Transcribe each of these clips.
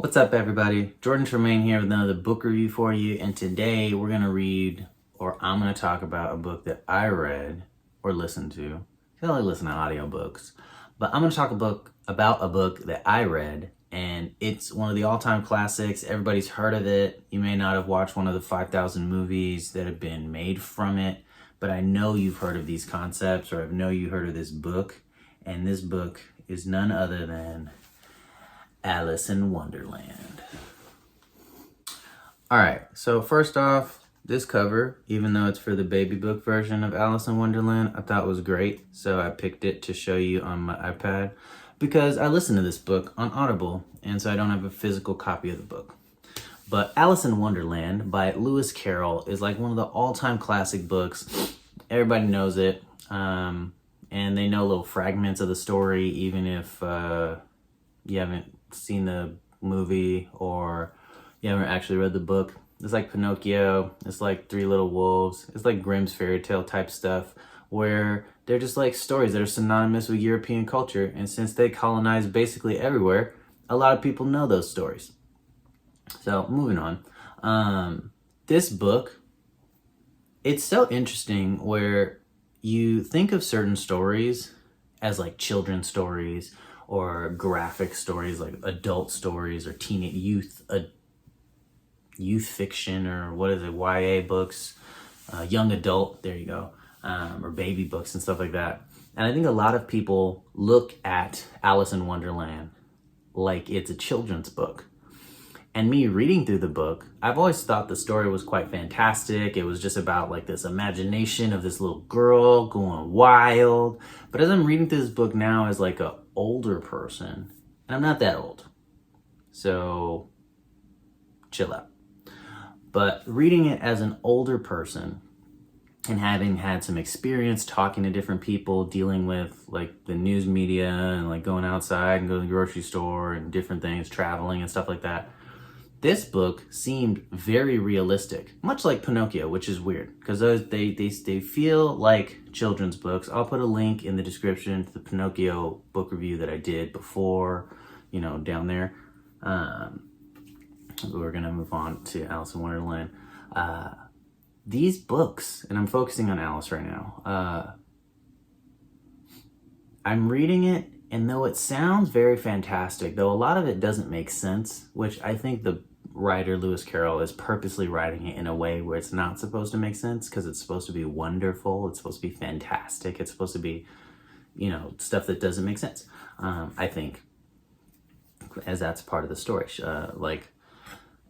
What's up, everybody? Jordan Tremaine here with another book review for you, and today we're going to read, or I'm going to talk about a book that I read or listened to. I only listen to audiobooks, but I'm going to talk about a book that I read, and it's one of the all-time classics. Everybody's heard of it. You may not have watched one of the 5,000 movies that have been made from it, but I know you've heard of these concepts, or I know you heard of this book, and this book is none other than Alice in Wonderland. Alright, so first off, this cover, even though it's for the baby book version of Alice in Wonderland, I thought was great, so I picked it to show you on my iPad because I listened to this book on Audible, and so I don't have a physical copy of the book. But Alice in Wonderland by Lewis Carroll is like one of the all-time classic books. Everybody knows it, and they know little fragments of the story, even if you haven't seen the movie or you haven't actually read the book. It's like Pinocchio, it's like Three Little Wolves, it's like Grimm's fairy tale type stuff where they're just like stories that are synonymous with European culture, and since they colonized basically everywhere, a lot of people know those stories. So moving on, this book, it's so interesting where you think of certain stories as like children's stories or graphic stories, like adult stories or teenage youth fiction, or what is it, YA books, young adult, there you go, or baby books and stuff like that. And I think a lot of people look at Alice in Wonderland like it's a children's book. And me reading through the book, I've always thought the story was quite fantastic. It was just about like this imagination of this little girl going wild. But as I'm reading through this book now as like a older person, and I'm not that old, so chill out. But reading it as an older person and having had some experience talking to different people, dealing with like the news media and like going outside and going to the grocery store and different things, traveling and stuff like that, this book seemed very realistic, much like Pinocchio, which is weird because they feel like children's books. I'll put a link in the description to the Pinocchio book review that I did before, down there. We're gonna move on to Alice in Wonderland. These books, and I'm focusing on Alice right now. I'm reading it, and though it sounds very fantastic, though a lot of it doesn't make sense, which I think the writer Lewis Carroll is purposely writing it in a way where it's not supposed to make sense because it's supposed to be wonderful, it's supposed to be fantastic, it's supposed to be, stuff that doesn't make sense. I think, as that's part of the story. Like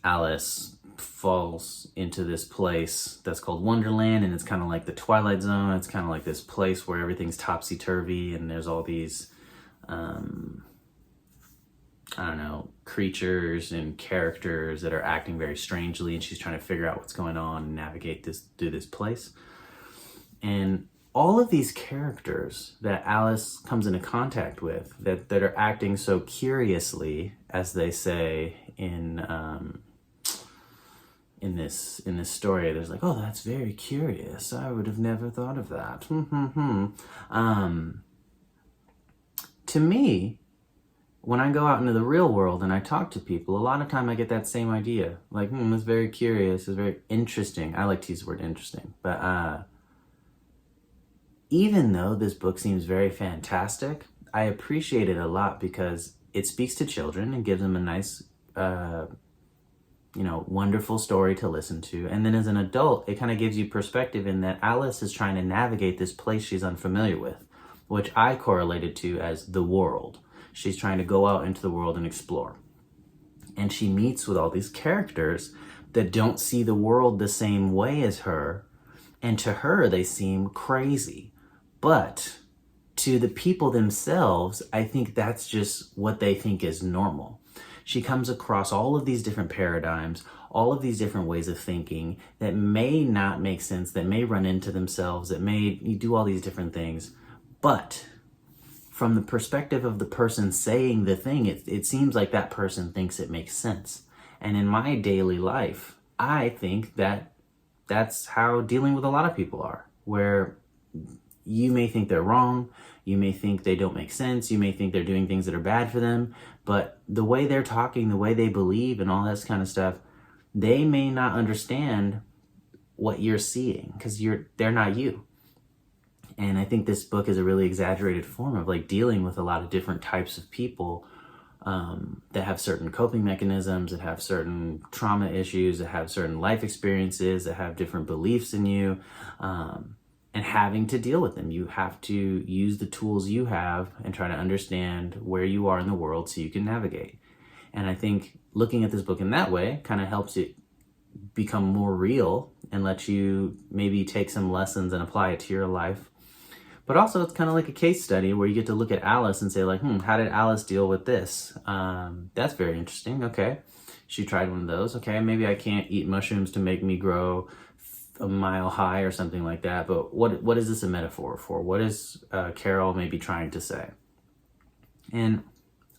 Alice falls into this place that's called Wonderland, and it's kind of like the Twilight Zone. It's kind of like this place where everything's topsy-turvy and there's all these creatures and characters that are acting very strangely, and she's trying to figure out what's going on and navigate through this place. And all of these characters that Alice comes into contact with that are acting so curiously, as they say in this story, there's like, oh, that's very curious, I would have never thought of that. To me, when I go out into the real world and I talk to people, a lot of time I get that same idea. Like, it's very curious, it's very interesting. I like to use the word interesting. But even though this book seems very fantastic, I appreciate it a lot because it speaks to children and gives them a nice, wonderful story to listen to. And then as an adult, it kind of gives you perspective in that Alice is trying to navigate this place she's unfamiliar with, which I correlated to as the world. She's trying to go out into the world and explore. And she meets with all these characters that don't see the world the same way as her. And to her, they seem crazy. But to the people themselves, I think that's just what they think is normal. She comes across all of these different paradigms, all of these different ways of thinking that may not make sense, that may run into themselves, that may do all these different things. But from the perspective of the person saying the thing, it seems like that person thinks it makes sense. And in my daily life, I think that that's how dealing with a lot of people are, where you may think they're wrong, You may think they don't make sense. You may think they're doing things that are bad for them. But the way they're talking, the way they believe and all this kind of stuff, they may not understand what you're seeing because they're not you. And I think this book is a really exaggerated form of like dealing with a lot of different types of people that have certain coping mechanisms, that have certain trauma issues, that have certain life experiences, that have different beliefs in you, and having to deal with them. You have to use the tools you have and try to understand where you are in the world so you can navigate. And I think looking at this book in that way kind of helps it become more real and let you maybe take some lessons and apply it to your life. But also it's kind of like a case study where you get to look at Alice and say like, how did Alice deal with this? That's very interesting. Okay. She tried one of those. Okay. Maybe I can't eat mushrooms to make me grow a mile high or something like that. But what is this a metaphor for? What is Carol maybe trying to say? And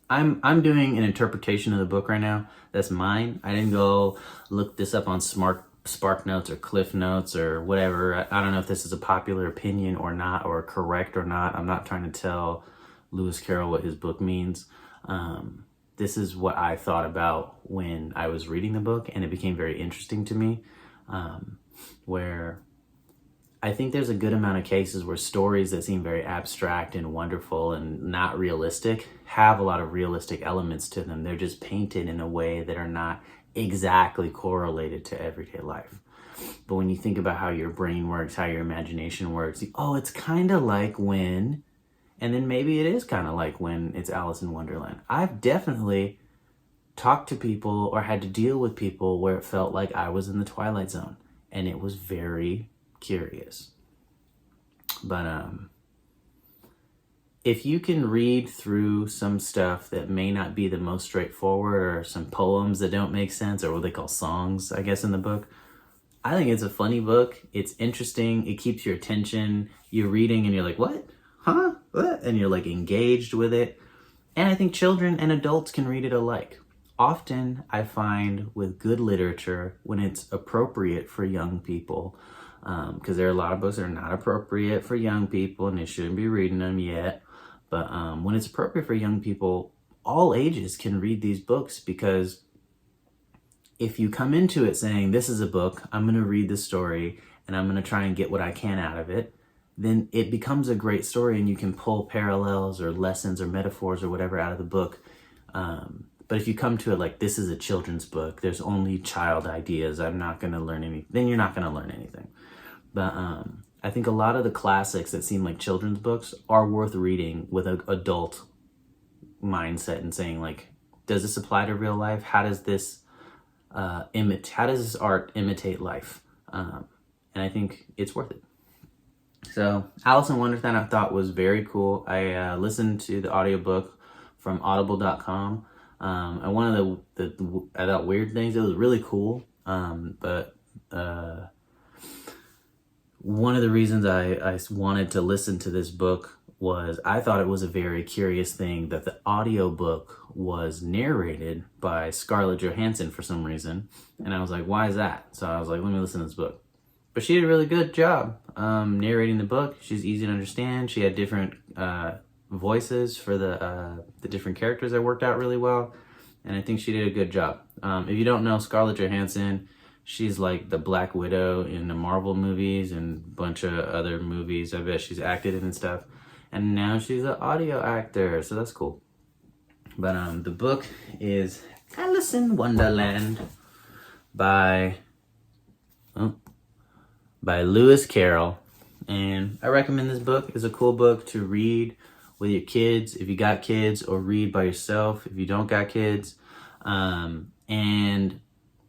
I'm doing an interpretation of the book right now. That's mine. I didn't go look this up on Spark Notes or Cliff Notes or whatever. I don't know if this is a popular opinion or not, or correct or not. I'm not trying to tell Lewis Carroll what his book means. This is what I thought about when I was reading the book, and it became very interesting to me, where I think there's a good amount of cases where stories that seem very abstract and wonderful and not realistic have a lot of realistic elements to them. They're just painted in a way that are not exactly correlated to everyday life. But when you think about how your brain works, how your imagination works, it's kind of like when, and then maybe it is kind of like when it's Alice in Wonderland. I've definitely talked to people or had to deal with people where it felt like I was in the Twilight Zone, and it was very curious. But if you can read through some stuff that may not be the most straightforward, or some poems that don't make sense, or what they call songs, I guess, in the book, I think it's a funny book. It's interesting. It keeps your attention. You're reading and you're like, what? Huh? What? And you're like engaged with it. And I think children and adults can read it alike. Often I find with good literature, when it's appropriate for young people, because there are a lot of books that are not appropriate for young people and they shouldn't be reading them yet. But when it's appropriate for young people, all ages can read these books, because if you come into it saying, this is a book, I'm going to read the story and I'm going to try and get what I can out of it, then it becomes a great story and you can pull parallels or lessons or metaphors or whatever out of the book. But if you come to it like, this is a children's book, there's only child ideas, I'm not going to learn anything, then you're not going to learn anything. But I think a lot of the classics that seem like children's books are worth reading with an adult mindset and saying like, does this apply to real life? How does this how does this art imitate life? And I think it's worth it. So Alice in Wonderland I thought was very cool. I listened to the audiobook from audible.com. And one of the I thought weird things, it was really cool. But one of the reasons I wanted to listen to this book was I thought it was a very curious thing that the audiobook was narrated by Scarlett Johansson for some reason. And I was like, why is that? So I was like, let me listen to this book. But she did a really good job narrating the book. She's easy to understand. She had different voices for the different characters that worked out really well. And I think she did a good job. If you don't know Scarlett Johansson, she's like the Black Widow in the Marvel movies and a bunch of other movies I bet she's acted in and stuff. And now she's an audio actor, so that's cool. But the book is Alice in Wonderland by Lewis Carroll. And I recommend this book. It's a cool book to read with your kids, if you got kids, or read by yourself if you don't got kids. And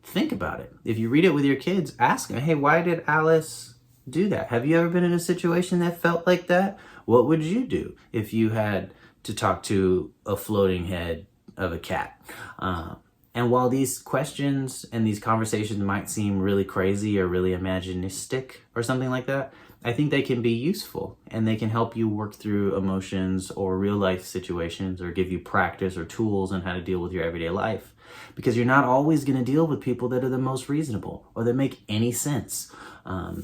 think about it. If you read it with your kids, ask them, hey, why did Alice do that? Have you ever been in a situation that felt like that? What would you do if you had to talk to a floating head of a cat? And while these questions and these conversations might seem really crazy or really imaginistic or something like that, I think they can be useful and they can help you work through emotions or real life situations or give you practice or tools on how to deal with your everyday life. Because you're not always going to deal with people that are the most reasonable or that make any sense.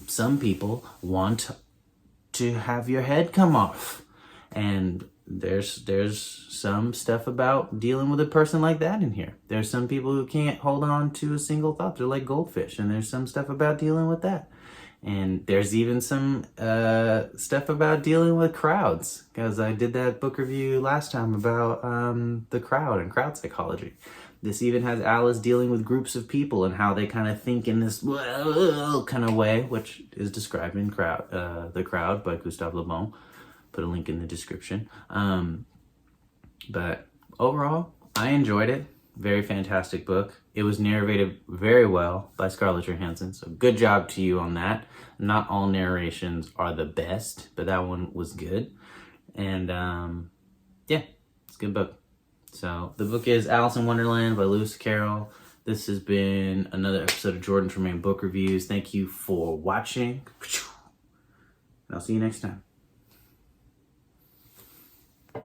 Some people want to have your head come off. And there's some stuff about dealing with a person like that in here. There's some people who can't hold on to a single thought. They're like goldfish, and there's some stuff about dealing with that. And there's even some stuff about dealing with crowds, because I did that book review last time about the crowd and crowd psychology. This even has Alice dealing with groups of people and how they kind of think in this kind of way, which is described in The Crowd by Gustave Le Bon. Put a link in the description. But overall, I enjoyed it. Very fantastic book. It was narrated very well by Scarlett Johansson, so good job to you on that. Not all narrations are the best, but that one was good. And yeah, it's a good book. So the book is Alice in Wonderland by Lewis Carroll. This has been another episode of Jordan Tremaine Book Reviews. Thank you for watching. And I'll see you next time.